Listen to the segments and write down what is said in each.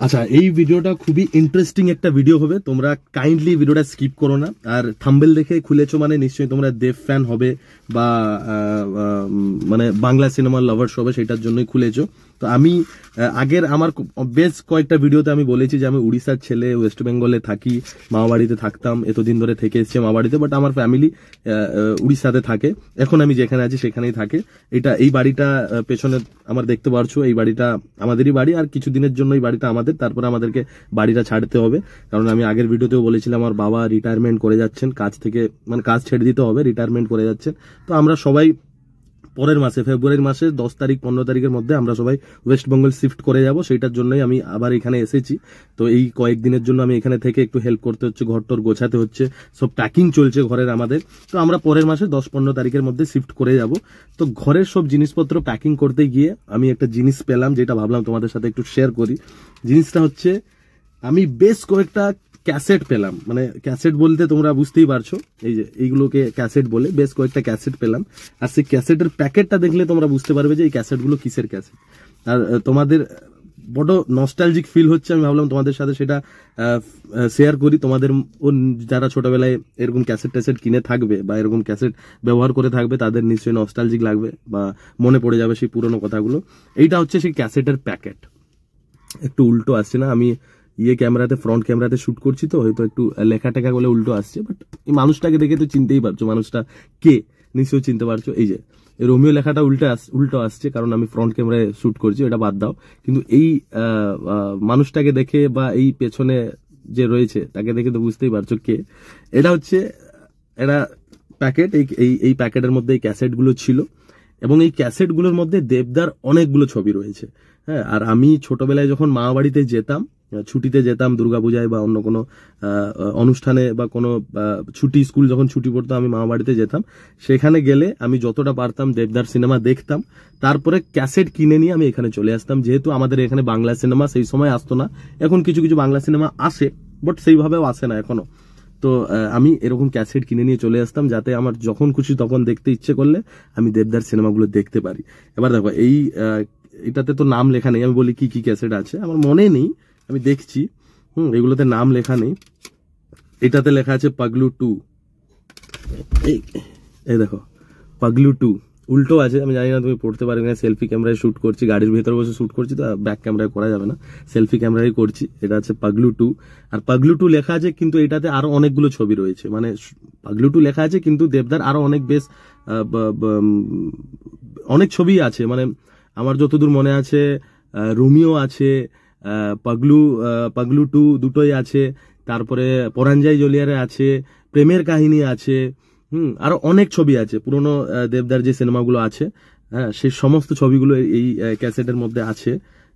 আচ্ছা, এই ভিডিওটা খুবই ইন্টারেস্টিং একটা ভিডিও হবে, তোমরা কাইন্ডলি ভিডিওটা স্কিপ করো না। আর থাম্বনেল দেখে খুলেছো মানে নিশ্চয়ই তোমরা দেব ফ্যান হবে বা মানে বাংলা সিনেমার লাভার্স হবে, সেটার জন্যই খুলেছো। তো আমি আগের আমার বেশ কয়েকটা ভিডিওতে আমি বলেছি যে আমি উড়িষ্যার ছেলে, ওয়েস্ট বেঙ্গলে থাকি, মামাবাড়িতে থাকতাম, এতদিন ধরে থেকে এসেছি মামাবাড়িতে, বাট আমার ফ্যামিলি উড়িষ্যাতে থাকে। এখন আমি যেখানে আছি সেখানেই থাকে। এই বাড়িটা পেছনে আমার দেখতে পারছো, এই বাড়িটা আমাদেরই বাড়ি, আর কিছুদিনের জন্য এই বাড়িটা আমাদের, তারপরে আমাদেরকে বাড়িটা ছাড়তে হবে। কারণ আমি আগের ভিডিওতেও বলেছিলাম আমার বাবা রিটায়ারমেন্ট করে যাচ্ছেন কাজ থেকে, মানে কাজ ছেড়ে দিতে হবে, রিটায়ারমেন্ট করে যাচ্ছেন। তো আমরা সবাই পরের মাসে, ফেব্রুয়ারির মাসে 10 তারিখ 15 তারিখের মধ্যে আমরা সবাই ওয়েস্ট বেঙ্গল শিফট করে যাব। সেইটার জন্যই আমি আবার এখানে এসেছি। তো এই কয়েকদিনের জন্য আমি এখানে থেকে একটু হেল্প করতে হচ্ছে, ঘরটর গোছাতে হচ্ছে, সব প্যাকিং চলছে ঘরের আমাদের। তো আমরা পরের মাসে 10-15 তারিখের মধ্যে শিফট করে যাব। তো ঘরের সব জিনিসপত্র প্যাকিং করতে গিয়ে আমি একটা জিনিস পেলাম, যেটা ভাবলাম তোমাদের সাথে একটু শেয়ার করি। জিনিসটা হচ্ছে আমি বেশ কয়েকটা ক্যাসেট পেলাম, মানে ক্যাসেট বলতে তোমরা বুঝতেই পারছো, এই যে এইগুলোকে ক্যাসেট বলে, বেশ কয়েকটা ক্যাসেট পেলাম। আর সেই ক্যাসেটের প্যাকেটটা দেখলে তোমরা বুঝতে পারবে যে এই ক্যাসেটগুলো কিসের ক্যাসেট। আর তোমাদের বড় নস্টালজিক ফিল হচ্ছে, আমি ভাবলাম তোমাদের সাথে সেটা শেয়ার করি। তোমাদের যারা ছোটবেলায় এরকম ক্যাসেট ট্যাসেট কিনে থাকবে বা এরকম ক্যাসেট ব্যবহার করে থাকবে, তাদের নিশ্চয়ই নস্টালজিক লাগবে বা মনে পড়ে যাবে সেই পুরোনো কথাগুলো। এইটা হচ্ছে সেই ক্যাসেটের প্যাকেট। একটু উল্টো আসছে না, আমি ক্যামেরাতে, ফ্রন্ট ক্যামেরাতে শুট করছি, তো হয়তো একটু লেখা টেখা বলে উল্টো আসছে, বাট এই মানুষটাকে দেখে তো চিনতেই পারছো মানুষটা কে, নিশ্চয়ই চিনতে পারছো। এই যে রোমিও লেখাটা উল্টো আসছে, কারণ আমি ফ্রন্ট ক্যামেরায় শুট করছি, এটা বাদ দাও। কিন্তু এই মানুষটাকে দেখে বা এই পেছনে যে রয়েছে তাকে দেখে তো বুঝতেই পারছো কে। এটা হচ্ছে এটা প্যাকেট। এই প্যাকেটের মধ্যে এই ক্যাসেটগুলো ছিল, এবং এই ক্যাসেটগুলোর মধ্যে দেবদার অনেকগুলো ছবি রয়েছে। হ্যাঁ, আর আমি ছোটবেলায় যখন মা বাড়িতে যেতাম, ছুটিতে যেতাম দুর্গাপূজায় বা অন্য কোনো অনুষ্ঠানে বা কোনো ছুটি, স্কুল যখন ছুটি পড়তো আমি মামা বাড়িতে যেতাম, সেখানে গেলে আমি যতটা পারতাম দেবদার সিনেমা দেখতাম। তারপরে ক্যাসেট কিনে নিয়ে আমি এখানে চলে আসতাম, যেহেতু আমাদের এখানে বাংলা সিনেমা সেই সময় আসতো না। এখন কিছু কিছু বাংলা সিনেমা আসে, বাট সেইভাবেও আসে না এখনো। তো আমি এরকম ক্যাসেট কিনে নিয়ে চলে আসতাম, যাতে আমার যখন খুশি তখন দেখতে ইচ্ছে করলে আমি দেবদার সিনেমাগুলো দেখতে পারি। এবার দেখো এটাতে তো নাম লেখা নেই, আমি বলি কি কি ক্যাসেট আছে, আমার মনে নেই, আমি দেখছি। এগুলোতে নাম লেখা নেই। এটাতে লেখা আছে পাগলু 2। এই দেখো পাগলু 2 উল্টো আছে, আমি জানি না তুমি পড়তে পারবে না। সেলফি ক্যামেরায় শুট করছি, গাড়ির ভেতরে বসে শুট করছি, তো ব্যাক ক্যামেরায় করা যাবে না, সেলফি ক্যামেরায় করছি। এটা আছে পাগলু 2। আর পাগলু 2 লেখা আছে, কিন্তু এটাতে আরো অনেকগুলো ছবি রয়েছে। মানে পাগলু 2 লেখা আছে, কিন্তু দেবদার আরো অনেক অনেক ছবি আছে। মানে আমার যতদূর মনে আছে রোমিও আছে, পাগলু 2 দুটোই আছে, তারপরে পরাঞ্জয় জলিয়ারে আছে, প্রেমের কাহিনী আছে, আরো অনেক ছবি আছে, পুরনো দেবদার যে সিনেমাগুলো আছে, হ্যাঁ, সেই সমস্ত ছবিগুলো এই ক্যাসেটের মধ্যে আছে।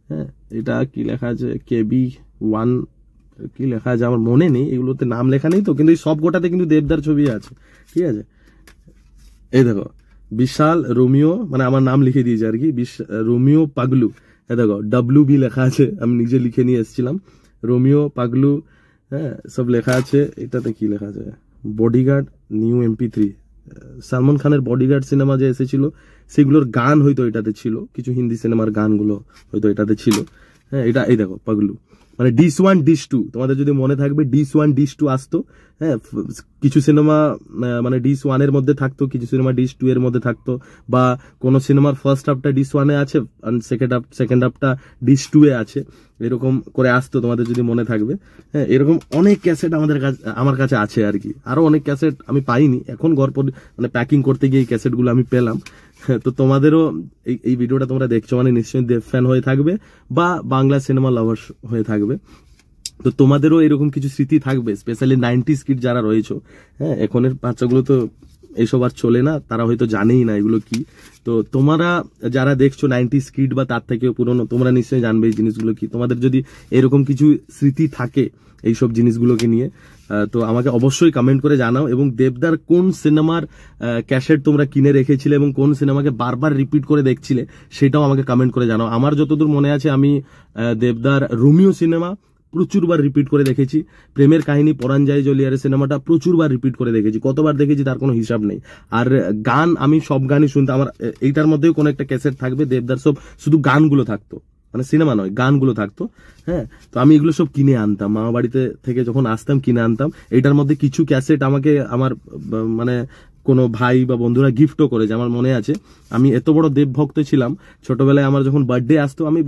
হ্যাঁ, এটা কি লেখা আছে, KB1 কি লেখা আছে আমার মনে নেই, এগুলোতে নাম লেখা নেই তো, কিন্তু এই সব গোটাতে কিন্তু দেবদার ছবি আছে, ঠিক আছে। এই দেখো বিশাল রোমিও, মানে আমার নাম লিখে দিয়েছে আর কি, রোমিও পাগলু। দেখো WB লেখা আছে, আমি নিজে লিখে নিয়ে এসেছিলাম, রোমিও পাগলু। হ্যাঁ, সব লেখা আছে। এটাতে কি লেখা আছে, বডিগার্ড নিউ MP3, সালমান খানের বডিগার্ড সিনেমা যে এসেছিল সেগুলোর গান হয়তো এটাতে ছিল, কিছু হিন্দি সিনেমার গানগুলো হয়তো এটাতে ছিল। হ্যাঁ, এটা এই দেখো পাগলু, মানে ডিস 1 ডিস 2, তোমাদের যদি মনে থাকবে ডিস 1 ডিস 2 আসতো। হ্যাঁ, কিছু সিনেমা মানে ডিস 1 এর মধ্যে থাকতো, কিছু সিনেমা ডিস 2 এর মধ্যে থাকতো, বা কোন সিনেমার ফার্স্ট হাফটা ডিস 1 এ আছে আর সেকেন্ড হাফটা ডিস 2 এ আছে, এরকম করে আসতো, তোমাদের যদি মনে থাকবে। হ্যাঁ, এরকম অনেক ক্যাসেট আমার কাছে আছে আর কি। আরো অনেক ক্যাসেট আমি পাইনি, এখন মানে প্যাকিং করতে গিয়ে এই ক্যাসেটগুলো আমি পেলাম। তো তোমাদেরও এই ভিডিওটা তোমরা দেখছো মানে নিশ্চয়ই দেব ফ্যান হয়ে থাকবে বা বাংলা সিনেমা লাভার্স হয়ে থাকবে। তো তোমাদেরও এরকম কিছু স্মৃতি থাকবে, স্পেশালি 90s কিড যারা রয়েছে। হ্যাঁ, এখনের বাচ্চাগুলো তো এইসব আর চলে না, তারা হয়তো জানেই না এগুলো কি। তো তোমরা যারা দেখছো 90s কিড বা তার থেকেও পুরনো, তোমরা নিশ্চয়ই জানবে এই জিনিসগুলো কি। তোমাদের যদি এরকম কিছু স্মৃতি থাকে এইসব জিনিসগুলোকে নিয়ে, তো আমাকে অবশ্যই কমেন্ট করে জানাও। এবং দেবদার কোন সিনেমার ক্যাসেট তোমরা কিনে রেখেছিলে এবং কোন সিনেমাকে বারবার রিপিট করে দেখছিলে, সেটাও আমাকে কমেন্ট করে জানাও। আমার যতদূর মনে আছে আমি দেবদার রোমিও সিনেমা প্রচুরবার রিপিট করে দেখেছি, প্রেমের কাহিনী পরাঞ্জয় জলিয়ারের সিনেমাটা প্রচুরবার রিপিট করে দেখেছি, কতবার দেখেছি তার কোনো হিসাব নেই। আর গান আমি সব গানই শুনতাম, আমার এইটার মধ্যেও কোনো একটা ক্যাসেট থাকবে দেবদার, সব শুধু গানগুলো থাকতো। মানে সিনেমা নয়, গানগুলো থাকতো। হ্যাঁ, তো আমি এগুলো সব কিনে আনতাম, মামা বাড়িতে থেকে যখন আসতাম কিনে আনতাম। এটার মধ্যে কিছু ক্যাসেট আমাকে আমার মানে কোনো ভাই বা বন্ধুরা গিফটও করেছে। আমার মনে আছে আমি এত বড় দেব ভক্ত ছিলাম, ছোটবেলায় আমার যখন বার্থডে আসতো, আমি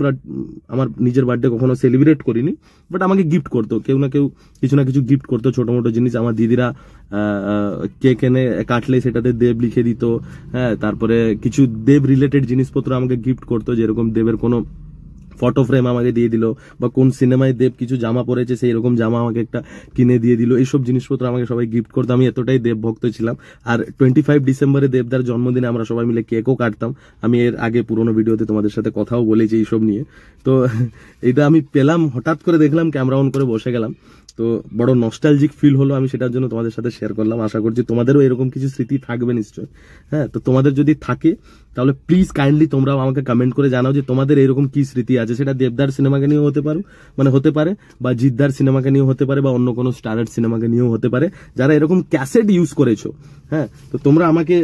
আমার নিজের বার্থডে কখনো সেলিব্রেট করিনি, বাট আমাকে গিফট করতো, কেউ না কেউ কিছু না কিছু গিফট করতো, ছোট মোটো জিনিস। আমার দিদিরা কেক এনে কাটলে সেটাতে দেব লিখে দিত। হ্যাঁ, তারপরে কিছু দেব রিলেটেড জিনিসপত্র আমাকে গিফট করতো, যেরকম দেবের কোনো ফটো ফ্রেম আমাকে দিয়ে দিল, বা কোন সিনেমায় দেব কিছু জামা পরেছে সেই রকম জামা আমাকে একটা কিনে দিয়ে দিল। এইসব জিনিসপত্র আমাকে সবাই গিফট করতো। আমি এতটাই দেব ভক্ত ছিলাম। আর 25 ডিসেম্বরে দেবদার জন্মদিনে আমরা সবাই মিলে কেকও কাটতাম। আমি এর আগে পুরোনো ভিডিওতে তোমাদের সাথে কথাও বলেছি এইসব নিয়ে। তো এটা আমি পেলাম, হঠাৎ করে দেখলাম, ক্যামেরা অন করে বসে গেলাম, তো বড় নস্টালজিক ফিল হলো। আমি সেটার জন্য তোমাদের সাথে শেয়ার করলাম। আশা করছি তোমাদেরও এরকম কিছু স্মৃতি থাকবে নিশ্চয়। হ্যাঁ, তো তোমাদের যদি থাকে তাহলে প্লিজ কাইন্ডলি তোমরাও আমাকে কমেন্ট করে জানাও যে তোমাদের এরকম কি স্মৃতি আছে। সেটা দেবদার সিনেমাকে নিয়েও হতে পারে, বা জিদ্দার সিনেমাকে নিয়েও হতে পারে, বা অন্য কোনো স্টারের সিনেমাকে নিয়েও হতে পারে, যারা এরকম ক্যাসেট ইউজ করেছো। হ্যাঁ, তো তোমরা আমাকে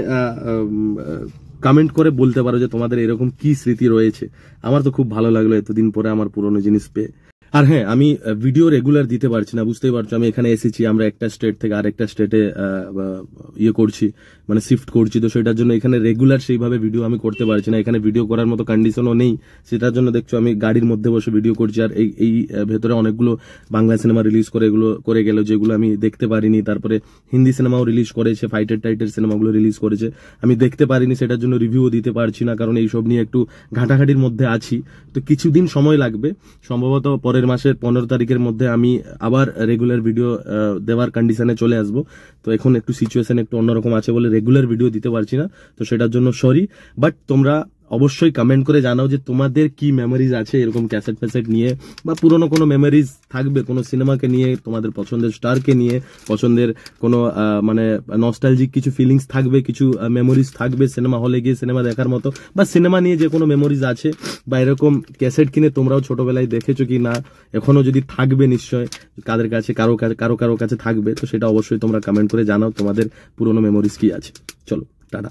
কমেন্ট করে বলতে পারো যে তোমাদের এরকম কি স্মৃতি রয়েছে। আমার তো খুব ভালো লাগলো এতদিন পরে আমার পুরনো জিনিস পেয়ে। আর হ্যাঁ, আমি ভিডিও রেগুলার দিতে পারছি না, বুঝতেই পারছো। আমি এখানে এসেছি, আমরা একটা স্টেট থেকে আরেকটা স্টেটে ইয়ে করছি, মানে শিফট করছি, তো সেটার জন্য এখানে রেগুলার সেইভাবে ভিডিও আমি করতে পারছি না। এখানে ভিডিও করার মতো কন্ডিশনও নেই, সেটার জন্য দেখছো আমি গাড়ির মধ্যে বসে ভিডিও করছি। আর এই ভেতরে অনেকগুলো বাংলা সিনেমা রিলিজ করে গেল, যেগুলো আমি দেখতে পারিনি। তারপরে হিন্দি সিনেমাও রিলিজ করেছে, ফাইটের সিনেমাগুলো রিলিজ করেছে, আমি দেখতে পারিনি, সেটার জন্য রিভিউও দিতে পারছি না, কারণ এইসব নিয়ে একটু ঘাটাঘাটির মধ্যে আছি। তো কিছুদিন সময় লাগবে, সম্ভবত পরের মাসের 15 তারিখের মধ্যে আমি আবার রেগুলার ভিডিও দেওয়ার কন্ডিশনে চলে আসব। তো এখন একটু সিচুয়েশন একটু অন্যরকম আছে বলে রেগুলার ভিডিও দিতে পারছি না, তো সেটার জন্য সরি। বাট তোমরা অবশ্যই কমেন্ট করে জানাও যে তোমাদের কি মেমোরিজ আছে এরকম ক্যাসেট ফ্যাসেট নিয়ে, বা পুরনো কোনো মেমোরিজ থাকবে কোনো সিনেমাকে নিয়ে, তোমাদের পছন্দের স্টারকে নিয়ে, পছন্দের কোনো মানে নস্টালজিক কিছু ফিলিংস থাকবে, কিছু মেমোরিজ থাকবে সিনেমা হলে গিয়ে সিনেমা দেখার মতো, বা সিনেমা নিয়ে যে কোনো মেমোরিজ আছে, বা এরকম ক্যাসেট কিনে তোমরাও ছোটবেলায় দেখেছো কি না, এখনো যদি থাকবে নিশ্চয় কাদের কাছে, কারো কাছে থাকবে, তো সেটা অবশ্যই তোমরা কমেন্ট করে জানাও তোমাদের পুরনো মেমোরিজ কি আছে। চলো, টাটা।